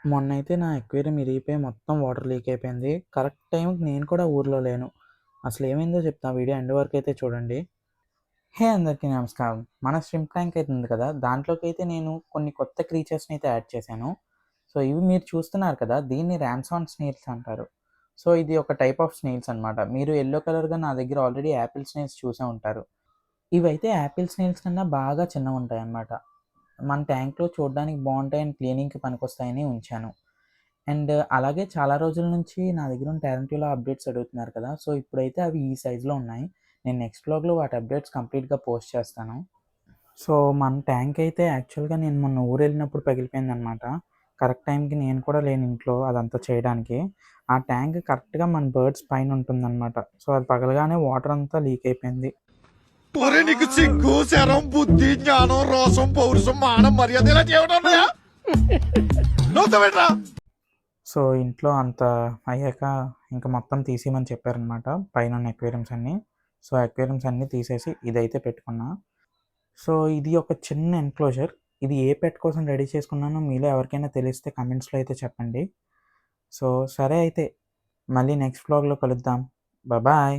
మొన్నైతే నా ఎక్వేరియం ఇరిగిపోయి మొత్తం water leak అయిపోయింది. కరెక్ట్ టైంకి నేను కూడా ఊర్లో లేను. అసలేమైందో చెప్తా, వీడియో ఎండ్ వరకైతే చూడండి. హే అందరికీ నమస్కారం. మన ష్రింప్ ట్యాంక్ అయితే ఉంది కదా! దాంట్లోకైతే నేను కొన్ని కొత్త క్రీచర్స్‌ని అయితే యాడ్ చేశాను. సో, ఇవి మీరు చూస్తున్నారు కదా! దీన్ని రామ్సాన్ స్నేల్స్ అంటారు. సో, ఇది ఒక టైప్ ఆఫ్ స్నేల్స్ అనమాట. మీరు యెల్లో కలర్‌గా నా దగ్గర ఆల్రెడీ యాపిల్ స్నేల్స్ చూసే ఉంటారు. ఇవైతే యాపిల్ స్నేల్స్ కన్నా బాగా చిన్నగుంటాయన్నమాట. మన ట్యాంక్‌లో చూడడానికి బావుంటాయి అండ్ క్లీనింగ్‌కి పనికొస్తాయని ఉంచాను. అండ్ అలాగే చాలా రోజుల నుంచి నా దగ్గరున్న టారంటిలా అప్డేట్స్ అడుగుతున్నారు కదా! సో, ఇప్పుడైతే అవి ఈ సైజ్‌లో ఉన్నాయి. నేను నెక్స్ట్ వ్లాగ్‌లో వాటి అప్డేట్స్ కంప్లీట్‌గా పోస్ట్ చేస్తాను. సో, మన ట్యాంక్ అయితే యాక్చువల్‌గా నేను మొన్న ఊరెళ్ళినప్పుడు పగిలిపోయిందనమాట. కరెక్ట్ టైంకి నేను కూడా లేను ఇంట్లో అదంతా చేయడానికి. ఆ ట్యాంక్ కరెక్ట్‌గా మన బర్డ్స్ పైన ఉంటుందనమాట. సో, అది పగలగానే వాటర్ అంతా లీక్ అయిపోయింది. ఒరే నీకు సిగ్గు శరం బుద్ధి జ్ఞానం రోసం పౌరుషం మానం మర్యాద ఇలా చేయడం ఉన్నాయా? నవ్వుతావేంట్రా? సో, ఇంట్లో అంత అయ్యాక ఇంక మొత్తం తీసేయమని చెప్పారనమాట పైనున్న అక్వేరియంస్ అన్నీ. సో, అక్వేరియంస్ అన్నీ తీసేసి ఇదైతే పెట్టుకున్నా. సో, ఇది ఒక చిన్న ఎన్‌క్లోజర్. ఇది ఏ పెట్ కోసం రెడీ చేసుకున్నానో మీలో ఎవరికైనా తెలిస్తే కామెంట్స్‌లో అయితే చెప్పండి. సో, సరే అయితే మళ్ళీ నెక్స్ట్ వ్లాగ్‌లో కలుద్దాం. బాయ్.